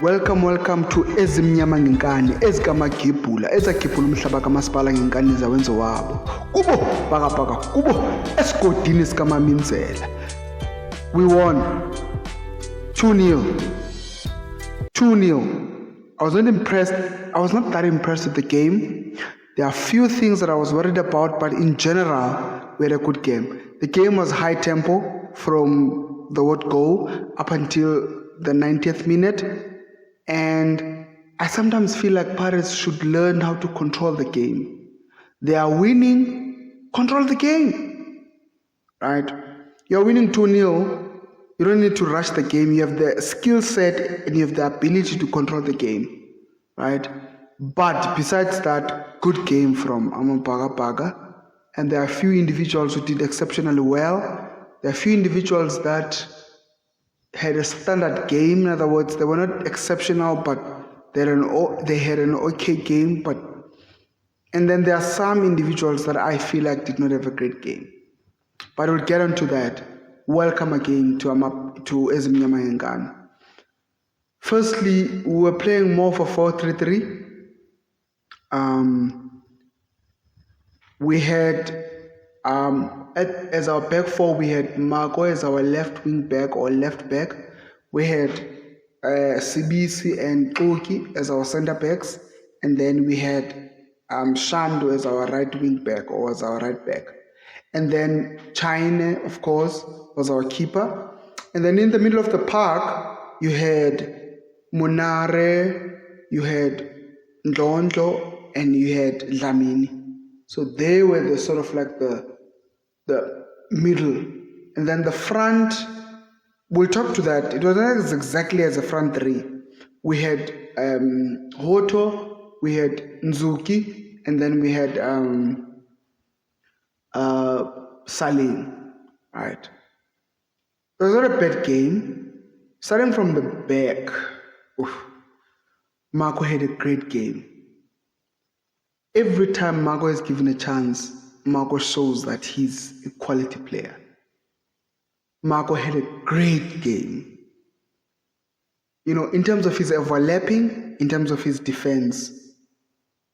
Welcome to Ezimnyama ngenkani, ezikaMagibhula, ezagibhula umhlaba kamasipala ngenkani zawenzo wabo. Kubo baka kubo esigodini sikaMaminzela. We won 2-0. 2-0. I was not that impressed with the game. There are a few things that I was worried about, but in general, we had a good game. The game was high tempo from the word go up until the 90th minute. And I sometimes feel like Pirates should learn how to control the game. They are winning, control the game. Right? You're winning 2-0. You don't need to rush the game. You have the skill set and you have the ability to control the game. Right? But besides that, good game from Baga. And there are a few individuals who did exceptionally well. There are a few individuals that had a standard game. In other words, they were not exceptional, but they had an okay game. And then there are some individuals that I feel like did not have a great game. But we'll get onto that. Welcome again to Ezimnyama ngenkani. Firstly, we were playing more for 4-3-3. We had as our back four, we had Marco as our left wing back or left back. We had Sibisi and Koki as our center backs, and then we had Shando as our right wing back or as our right back. And then China, of course, was our keeper. And then in the middle of the park, you had Munare, you had Ndlondo, and you had Dlamini. So they were the sort of like the middle. And then the front, we'll talk to that. It was not exactly as a front three. We had Hoto, we had Nzuki, and then we had Salim. Right. It was not a bad game. Starting from the back, Marco had a great game. Every time Marco is given a chance, Marco shows that he's a quality player. Marco had a great game. You know, in terms of his overlapping, in terms of his defense,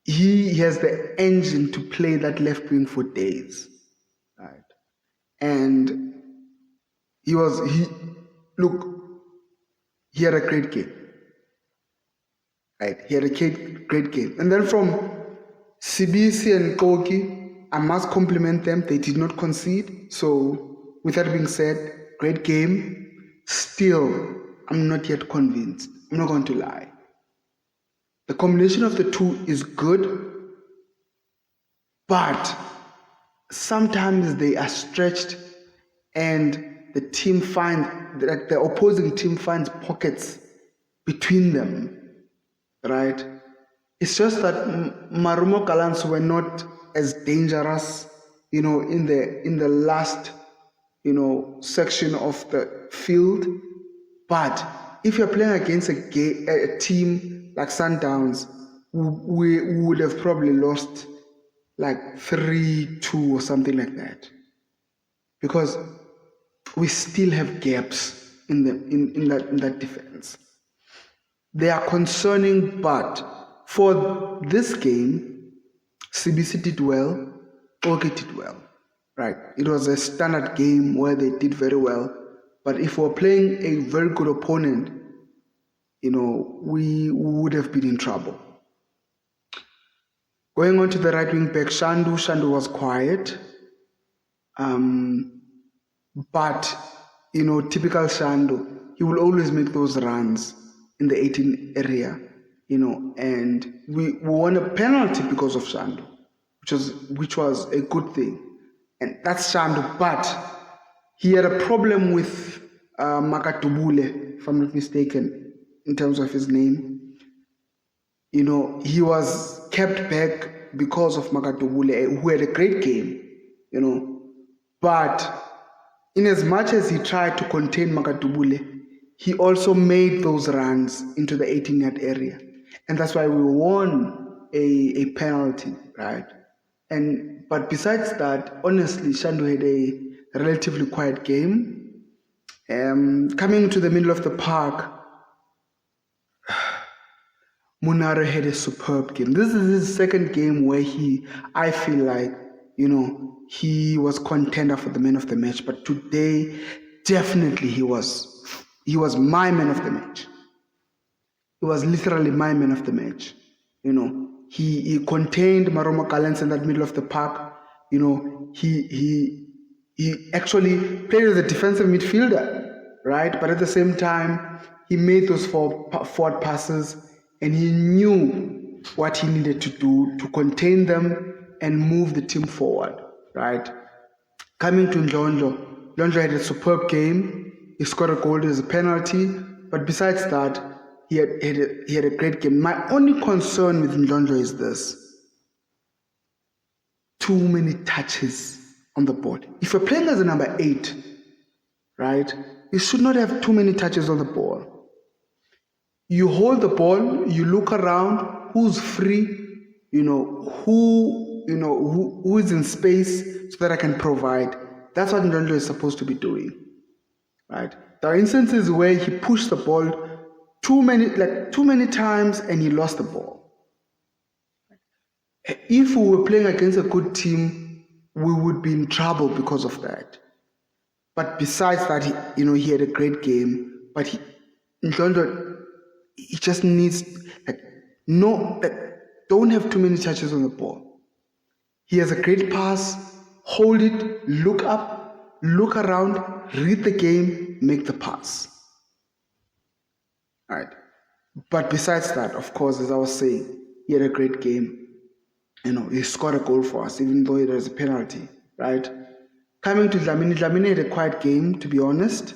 he has the engine to play that left wing for days. Right? And he had a great game. Right? He had a great game. And then from Sibisi and Koki, I must compliment them. They did not concede. So, with that being said, great game. Still, I'm not yet convinced. I'm not going to lie. The combination of the two is good, but sometimes they are stretched and the opposing team finds pockets between them. Right? It's just that Marumo Gallants were not as dangerous, you know, in the last, you know, section of the field. But if you're playing against a team like Sundowns, we would have probably lost like 3-2 or something like that, because we still have gaps in that defense. They are concerning, but for this game, CBC did well, Oki did well, right? It was a standard game where they did very well. But if we're playing a very good opponent, you know, we would have been in trouble. Going on to the right wing back, Shandu was quiet. But, you know, typical Shandu, he will always make those runs in the 18 area. You know, and we won a penalty because of Shandu, which was a good thing. And that's Shandu, but he had a problem with Makatubule, if I'm not mistaken, in terms of his name. You know, he was kept back because of Makatubule, who had a great game, you know. But in as much as he tried to contain Makatubule, he also made those runs into the 18-yard area. And that's why we won a penalty, right? But besides that, honestly, Shandu had a relatively quiet game. Coming to the middle of the park, Munaro had a superb game. This is his second game where I feel like, he was contender for the man of the match. But today, definitely he was my man of the match. He was literally my man of the match. He contained Marumo Gallants in that middle of the park. He actually played as a defensive midfielder, right? But at the same time, he made those forward passes, and he knew what he needed to do to contain them and move the team forward, right? Coming to Ndlondlo, Ndlondlo had a superb game. He scored a goal as a penalty, but besides that, he had a great game. My only concern with Ndlondlo is this: too many touches on the ball. If you're playing as a number 8, right, you should not have too many touches on the ball. You hold the ball, you look around, who's free, who is in space so that I can provide. That's what Ndlondlo is supposed to be doing, right? There are instances where he pushed the ball too many times and he lost the ball. If we were playing against a good team, we would be in trouble because of that. But besides that, he had a great game. But Ndlondlo, he just needs don't have too many touches on the ball. He has a great pass. Hold it, look up, look around, read the game, make the pass. All right. But besides that, of course, as I was saying, he had a great game. He scored a goal for us, even though it was a penalty, right? Coming to Dlamini had a quiet game, to be honest.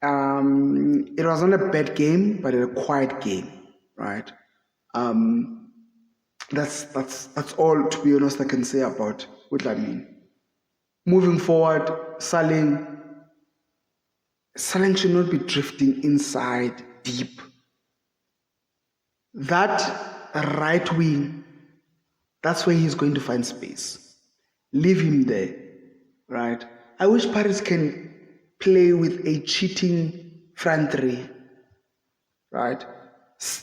It was not a bad game, but a quiet game, right? That's all, to be honest, I can say about Dlamini. Moving forward, Saleng should not be drifting inside deep. That right wing, that's where he's going to find space. Leave him there, right? I wish Paris can play with a cheating front three, right?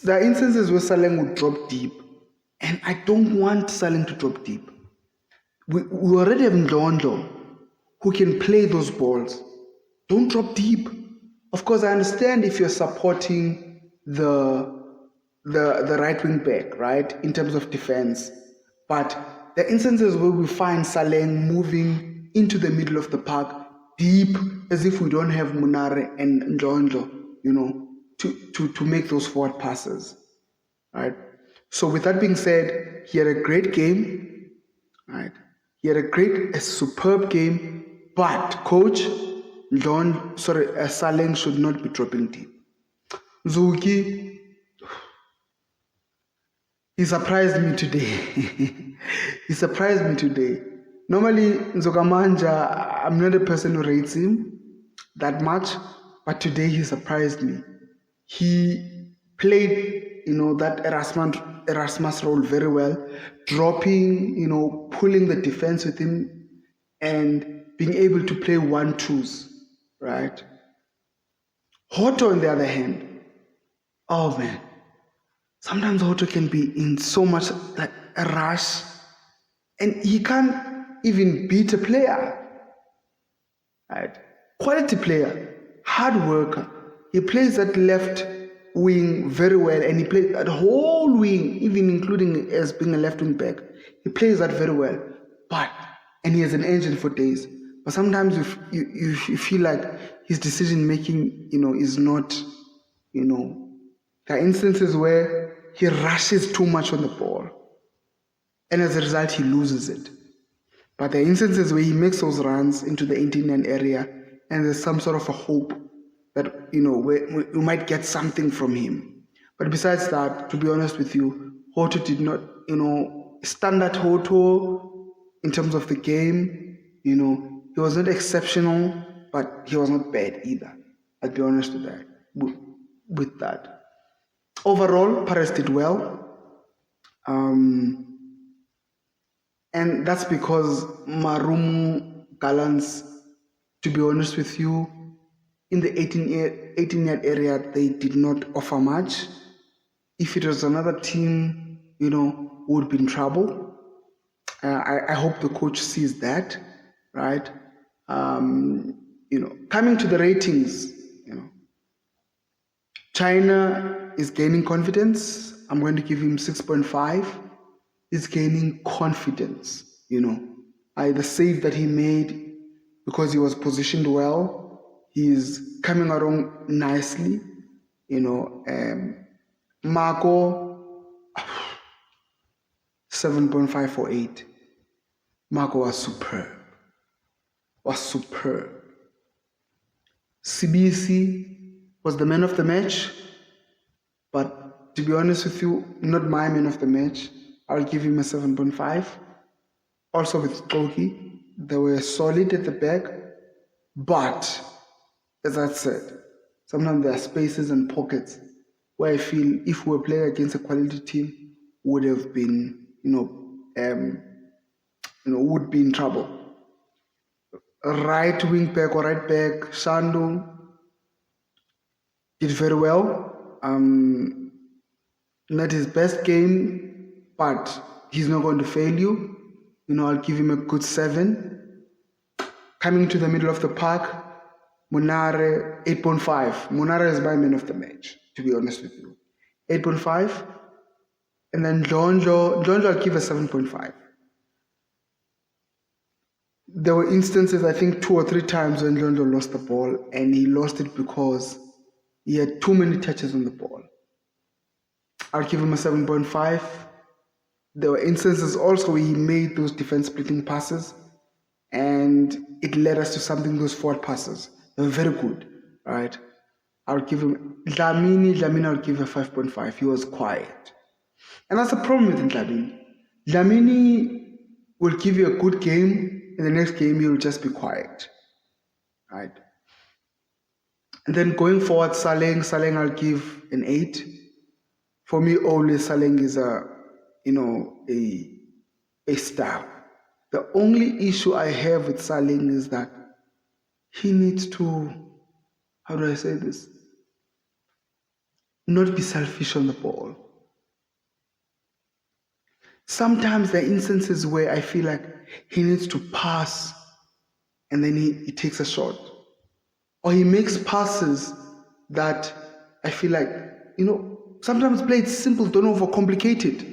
There are instances where Saleng would drop deep, and I don't want Saleng to drop deep. We already have Ndlondlo who can play those balls. Don't drop deep. Of course, I understand if you're supporting the right wing back, right, in terms of defense. But there are instances where we find Saleng moving into the middle of the park deep, as if we don't have Munare and Ndlondlo, to make those forward passes, right? So with that being said, he had a great game, right? He had a superb game, but coach Saleng should not be dropping deep. Zuki, he surprised me today. He surprised me today. Normally, Nzokamanja, I'm not a person who rates him that much, but today he surprised me. He played, that Erasmus role very well, dropping, pulling the defense with him, and being able to play 1-2s, right? Hoto, on the other hand, oh man, sometimes Hoto can be in so much like a rush, and he can't even beat a player, right? Quality player, hard worker. He plays that left wing very well, and he plays that whole wing, even including as being a left wing back. He plays that very well, and he has an engine for days. But sometimes you feel like his decision making, is not, there are instances where he rushes too much on the ball, and as a result, he loses it. But there are instances where he makes those runs into the 18-9 area, and there's some sort of a hope that, we might get something from him. But besides that, to be honest with you, Hoto did not, standard Hoto in terms of the game, he was not exceptional, but he was not bad either. I'll be honest with that. Overall, Paris did well. And that's because Marumo Gallants, to be honest with you, in the 18-yard area, they did not offer much. if it was another team, would be in trouble. I hope the coach sees that, right? Coming to the ratings, China is gaining confidence. I'm going to give him 6.5. He's gaining confidence, the save that he made because he was positioned well. He's coming along nicely, Marco, 7.5 for 8. Marco was superb. CBC was the man of the match, but to be honest with you, not my man of the match. I'll give him a 7.5. Also with Toki, they were solid at the back, but as I said, sometimes there are spaces and pockets where I feel if we were playing against a quality team, would have been, would be in trouble. Right wing back or right back, Shandu did very well. Not his best game, but he's not going to fail you. I'll give him a good 7. Coming to the middle of the park, Munare, 8.5. Munare is my man of the match, to be honest with you. 8.5. And then Jonjo, I'll give a 7.5. There were instances, I think 2 or 3 times when Jonjo lost the ball, and he lost it because he had too many touches on the ball. I'll give him a 7.5. There were instances also where he made those defense splitting passes, and it led us to something, those forward passes. They were very good, right? I'll give him Dlamini, I'll give a 5.5. He was quiet. And that's the problem with Dlamini. Dlamini will give you a good game, and the next game he will just be quiet, right? And then going forward, Saleng I'll give an 8. For me, always Saleng is a star. The only issue I have with Saleng is that he needs to, how do I say this? Not be selfish on the ball. Sometimes there are instances where I feel like he needs to pass and then he takes a shot. Or he makes passes that I feel like, sometimes play it simple, don't overcomplicate it.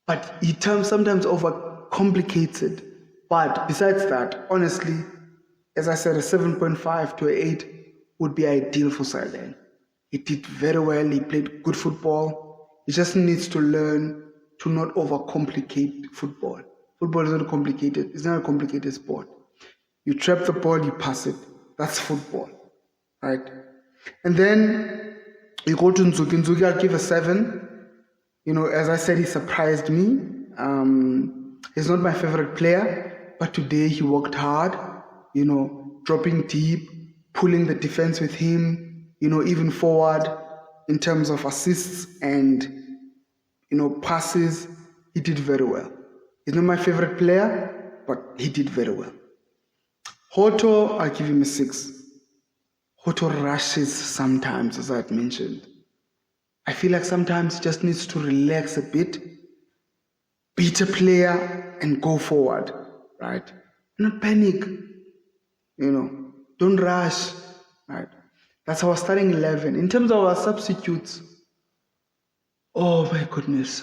But he sometimes overcomplicates it. But besides that, honestly, as I said, a 7.5 to an 8 would be ideal for Saleng. He did very well, he played good football. He just needs to learn to not overcomplicate football. Football is not complicated. It's not a complicated sport. You trap the ball, you pass it. That's football, right? And then you go to Nzuki. Nzuki, I'll give a 7. As I said, he surprised me. He's not my favorite player, but today he worked hard, dropping deep, pulling the defense with him, even forward in terms of assists and, passes. He did very well. He's not my favorite player, but he did very well. Hoto, I'll give him a 6. Hoto rushes sometimes, as I had mentioned. I feel like sometimes he just needs to relax a bit, beat a player, and go forward, right? Not panic, don't rush, right? That's our starting 11. In terms of our substitutes, oh my goodness.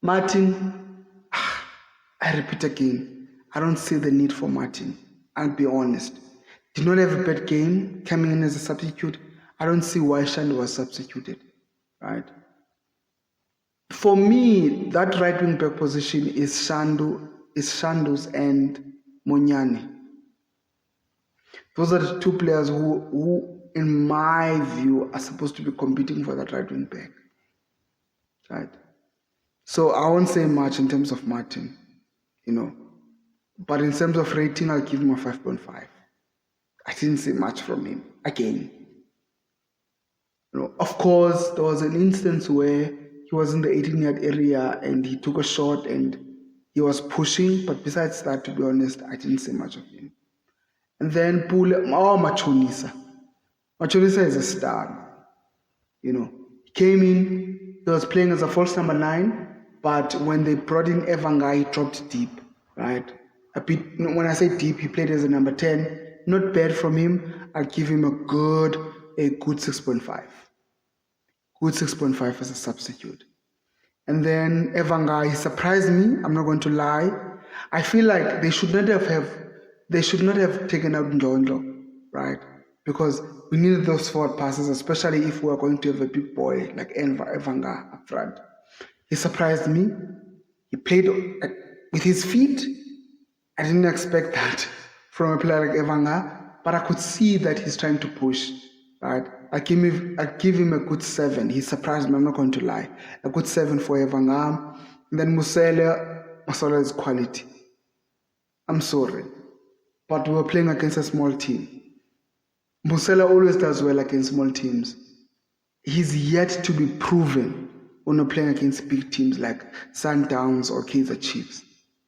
Martin, I repeat again, I don't see the need for Martin. I'll be honest. Did not have a bad game coming in as a substitute. I don't see why Shandu was substituted, right? For me, that right wing back position is Shandu's and Monyane. Those are the 2 players who, in my view, are supposed to be competing for that right wing back, right? So I won't say much in terms of Martin, but in terms of rating, I'll give him a 5.5. I didn't see much from him again. Of course, there was an instance where he was in the 18-yard area and he took a shot and he was pushing, but besides that, to be honest, I didn't see much of him. And then Pule, Machonisa. Macholisa is a star. You know, he came in, he was playing as a false number 9, but when they brought in Evanga, he dropped deep, right? A bit, when I say deep, he played as a number 10. Not bad from him. I'll give him a good 6.5. Good 6.5 as a substitute. And then Evanga, he surprised me. I'm not going to lie. I feel like they should not have taken out Ndlondo, right? Because we needed those forward passes, especially if we are going to have a big boy like Evanga up front. He surprised me. He played with his feet. I didn't expect that from a player like Evanga, but I could see that he's trying to push, right? I give him a good 7. He surprised me, I'm not going to lie. A good 7 for Evanga. And then Musela is quality. I'm sorry, but we were playing against a small team. Musela always does well against small teams. He's yet to be proven when we're playing against big teams like Sundowns or Kaizer Chiefs,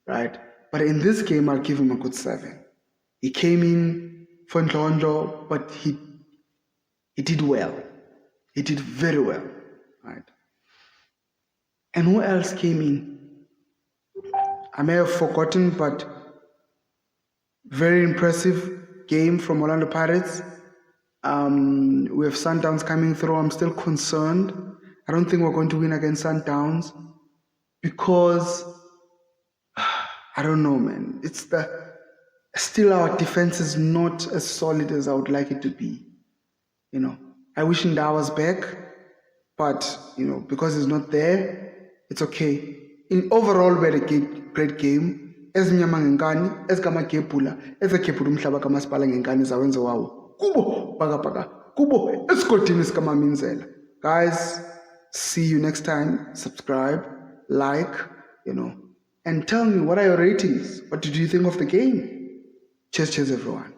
right? But in this game, I'll give him a good 7. He came in for Ndlondo, but he did well. He did very well, right? And who else came in? I may have forgotten, but very impressive game from Orlando Pirates. We have Sundowns coming through. I'm still concerned. I don't think we're going to win against Sundowns because I don't know, man. Still our defense is not as solid as I would like it to be. You know, I wish Nda was back, but you know, because he's not there, it's okay. In overall, we had a great game. As mnyama ngenkani, as kama kepula, as a kepula umhlaba kamasipala ngenkani zawenza wawo. Kubo baka kubo esigodini sikama Minzela. Guys, see you next time. Subscribe, like, you know, and tell me what are your ratings? What did you think of the game? Cheers, everyone.